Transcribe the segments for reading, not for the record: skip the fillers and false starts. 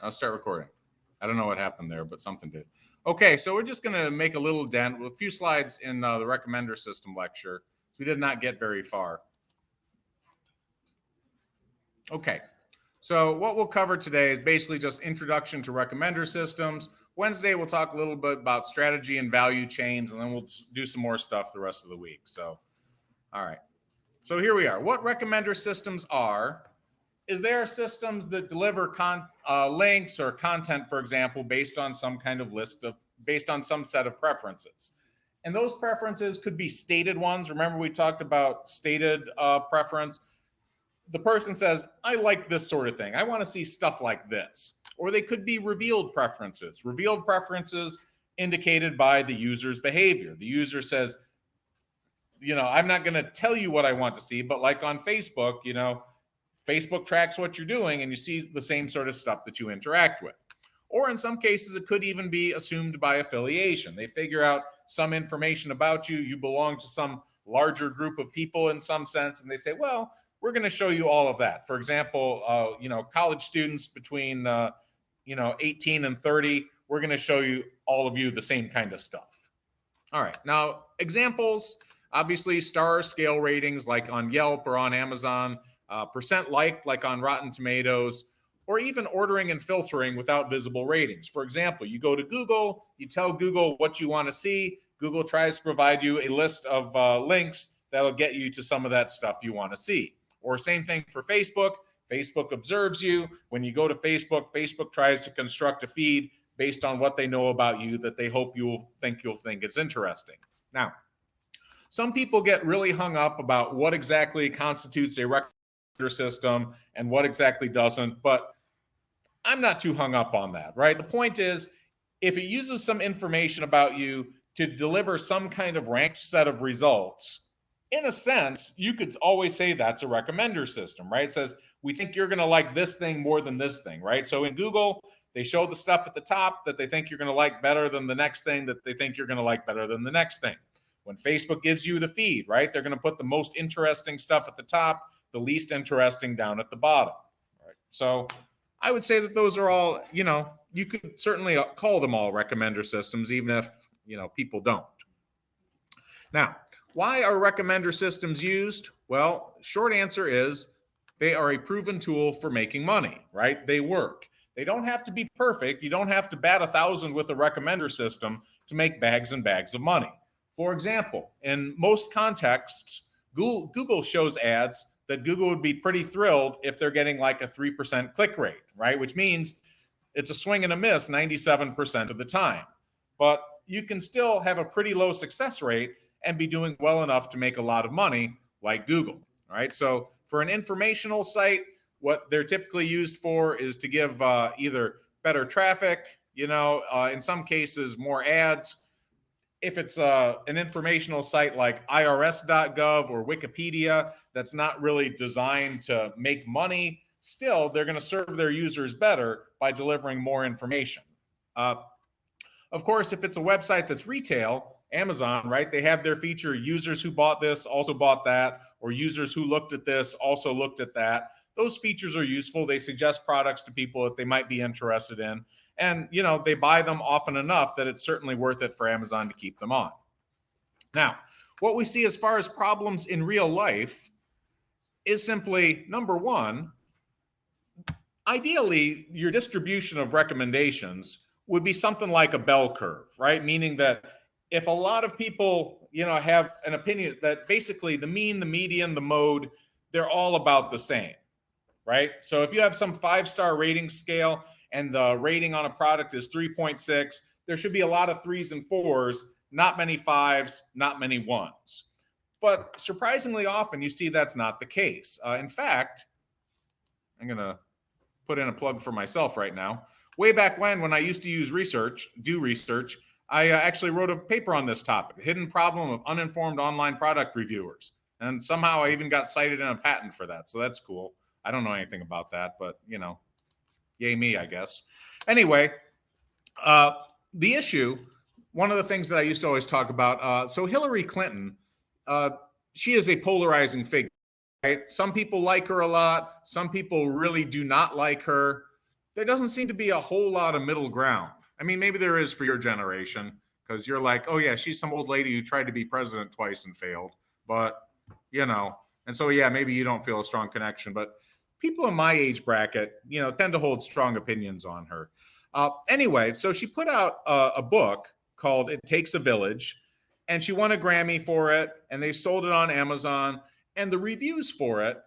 I'll start recording. I don't know what happened there, but something did. Okay, so we're just going to make a little dent with a few slides in the recommender system lecture. So we did not get very far. Okay, so what we'll cover today is basically just introduction to recommender systems. Wednesday, we'll talk a little bit about strategy and value chains, and then we'll do some more stuff the rest of the week. So, all right. So here we are. What recommender systems are is there are systems that deliver links or content, for example, based on some kind of based on some set of preferences. And those preferences could be stated ones. Remember we talked about stated preference. The person says, I like this sort of thing. I want to see stuff like this. Or they could be revealed preferences. Revealed preferences indicated by the user's behavior. The user says, I'm not going to tell you what I want to see, but like on Facebook, Facebook tracks what you're doing and you see the same sort of stuff that you interact with. Or in some cases, it could even be assumed by affiliation. They figure out some information about you. You belong to some larger group of people in some sense, and they say, well, we're going to show you all of that. For example, college students between 18 and 30, we're going to show you all of you the same kind of stuff. All right, now examples, obviously star scale ratings like on Yelp or on Amazon, percent liked like on Rotten Tomatoes, or even ordering and filtering without visible ratings. For example, you go to Google, you tell Google what you want to see, Google tries to provide you a list of links that'll get you to some of that stuff you want to see. Or same thing for Facebook. Facebook observes you. When you go to Facebook, Facebook tries to construct a feed based on what they know about you that they hope you'll think is interesting. Now, some people get really hung up about what exactly constitutes a recommender system and what exactly doesn't, but I'm not too hung up on that, right? The point is, if it uses some information about you to deliver some kind of ranked set of results, in a sense, you could always say that's a recommender system, right? It says, we think you're going to like this thing more than this thing, right? So in Google, they show the stuff at the top that they think you're going to like better than the next thing that they think you're going to like better than the next thing. When Facebook gives you the feed, right, they're going to put the most interesting stuff at the top, the least interesting down at the bottom, right? So I would say that those are all, you could certainly call them all recommender systems, even if, people don't. Now, why are recommender systems used? Well, short answer is they are a proven tool for making money, right? They work. They don't have to be perfect. You don't have to bat 1,000 with a recommender system to make bags and bags of money. For example, in most contexts, Google shows ads that Google would be pretty thrilled if they're getting like a 3% click rate, right? Which means it's a swing and a miss 97% of the time. But you can still have a pretty low success rate and be doing well enough to make a lot of money like Google, right? So for an informational site, what they're typically used for is to give either better traffic, in some cases more ads. If it's an informational site like irs.gov or Wikipedia that's not really designed to make money, still they're going to serve their users better by delivering more information. Of course, if it's a website that's retail, Amazon, right, they have their feature users who bought this also bought that, or users who looked at this also looked at that. Those features are useful. They suggest products to people that they might be interested in. And, they buy them often enough that it's certainly worth it for Amazon to keep them on. Now, what we see as far as problems in real life is simply, number one, ideally, your distribution of recommendations would be something like a bell curve, right? Meaning that if a lot of people, have an opinion that basically the mean, the median, the mode, they're all about the same, right? So if you have some 5-star rating scale and the rating on a product is 3.6, there should be a lot of 3s and 4s, not many 5s, not many 1s. But surprisingly often you see that's not the case. In fact, I'm going to put in a plug for myself right now. Way back when I used to do research, I actually wrote a paper on this topic, hidden problem of uninformed online product reviewers. And somehow I even got cited in a patent for that. So that's cool. I don't know anything about that, but, yay me, I guess. Anyway, the issue, one of the things that I used to always talk about, so Hillary Clinton, she is a polarizing figure, right? Some people like her a lot. Some people really do not like her. there doesn't seem to be a whole lot of middle ground. I mean, maybe there is for your generation, because you're like, oh yeah, she's some old lady who tried to be president twice and failed. But, and so yeah, maybe you don't feel a strong connection. But people in my age bracket, tend to hold strong opinions on her. Anyway, so she put out a book called It Takes a Village, and she won a Grammy for it, and they sold it on Amazon, and the reviews for it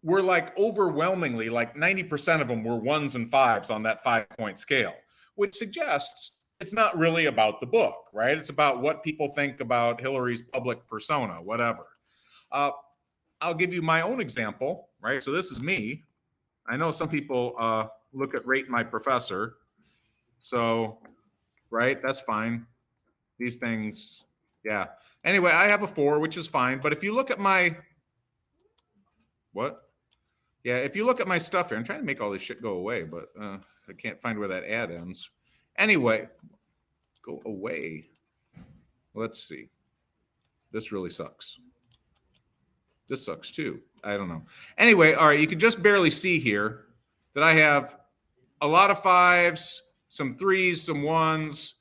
were like overwhelmingly, like 90% of them were 1s and 5s on that 5-point scale, which suggests it's not really about the book, right? It's about what people think about Hillary's public persona, whatever. I'll give you my own example, right? So this is me. I know some people look at Rate My Professor. So, right, that's fine. These things, yeah. Anyway, I have a 4, which is fine. But if you look at my, what? Yeah, if you look at my stuff here, I'm trying to make all this shit go away, but I can't find where that ad ends. Anyway, go away. Let's see. This really sucks. This sucks too. I don't know. Anyway, all right, you can just barely see here that I have a lot of 5s, some 3s, some 1s,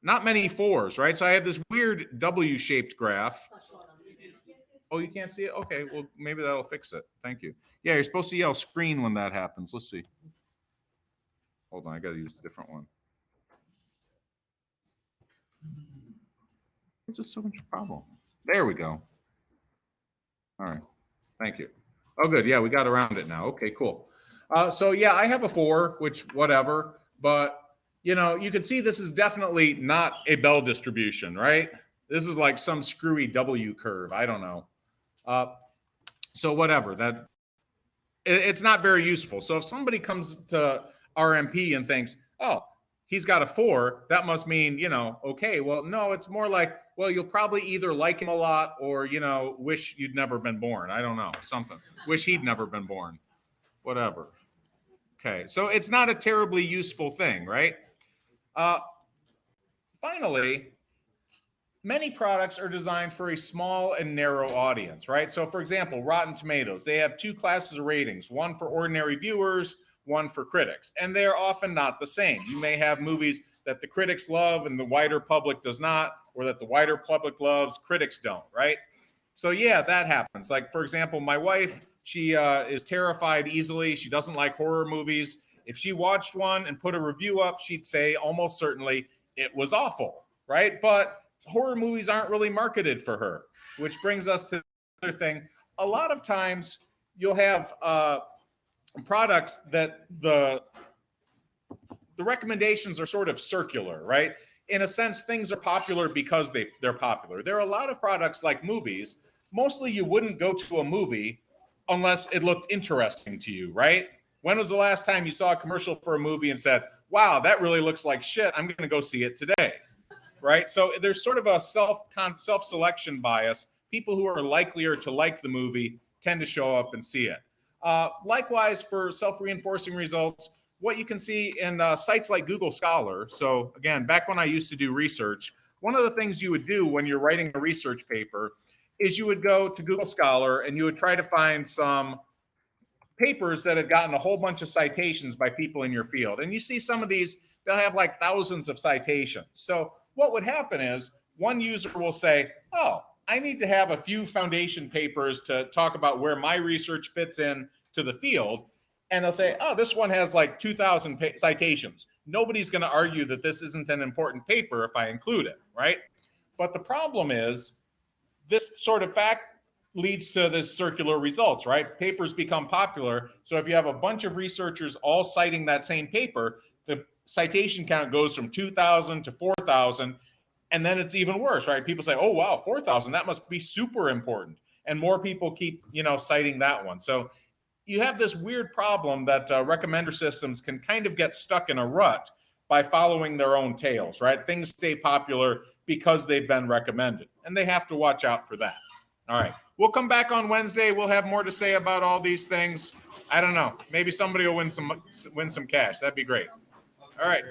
not many 4s, right? So I have this weird W-shaped graph. Oh, you can't see it? Okay, well, maybe that'll fix it. Thank you. Yeah, you're supposed to yell screen when that happens. Let's see. Hold on, I got to use a different one. This is so much problem. There we go. All right, thank you. Oh, good. Yeah, we got around it now. Okay, cool. So yeah, I have a 4, which whatever, but you can see this is definitely not a Bell distribution, right? This is like some screwy W curve. I don't know. So whatever, it's not very useful. So if somebody comes to RMP and thinks, oh, he's got a 4, that must mean, okay, well, no, it's more like, well, you'll probably either like him a lot or, wish you'd never been born. I don't know, something. Wish he'd never been born. Whatever. Okay, so it's not a terribly useful thing, right? Finally, many products are designed for a small and narrow audience, right? So for example, Rotten Tomatoes, they have 2 classes of ratings, one for ordinary viewers, one for critics, and they are often not the same. You may have movies that the critics love and the wider public does not, or that the wider public loves, critics don't, right? So yeah, that happens. Like for example, my wife, she is terrified easily. She doesn't like horror movies. If she watched one and put a review up, she'd say almost certainly it was awful, right? But horror movies aren't really marketed for her, which brings us to the other thing. A lot of times you'll have products that the recommendations are sort of circular, right? In a sense, things are popular because they're popular. There are a lot of products like movies. Mostly you wouldn't go to a movie unless it looked interesting to you, right? When was the last time you saw a commercial for a movie and said, wow, that really looks like shit, I'm going to go see it today, right? So there's sort of a self-selection bias. People who are likelier to like the movie tend to show up and see it. Likewise, for self-reinforcing results, what you can see in sites like Google Scholar. So again, back when I used to do research, one of the things you would do when you're writing a research paper is you would go to Google Scholar and you would try to find some papers that had gotten a whole bunch of citations by people in your field. And you see some of these, they'll have like thousands of citations. So what would happen is one user will say, oh, I need to have a few foundation papers to talk about where my research fits in to the field. And they'll say, oh, this one has like 2,000 citations. Nobody's going to argue that this isn't an important paper if I include it, right? But the problem is this sort of fact leads to this circular results, right? Papers become popular. So if you have a bunch of researchers all citing that same paper, the citation count goes from 2,000 to 4,000. And then it's even worse, right? People say, oh, wow, 4,000, that must be super important. And more people keep, citing that one. So you have this weird problem that recommender systems can kind of get stuck in a rut by following their own tails, right? Things stay popular because they've been recommended, and they have to watch out for that. All right, we'll come back on Wednesday. We'll have more to say about all these things. I don't know. Maybe somebody will win some cash. That'd be great. All right.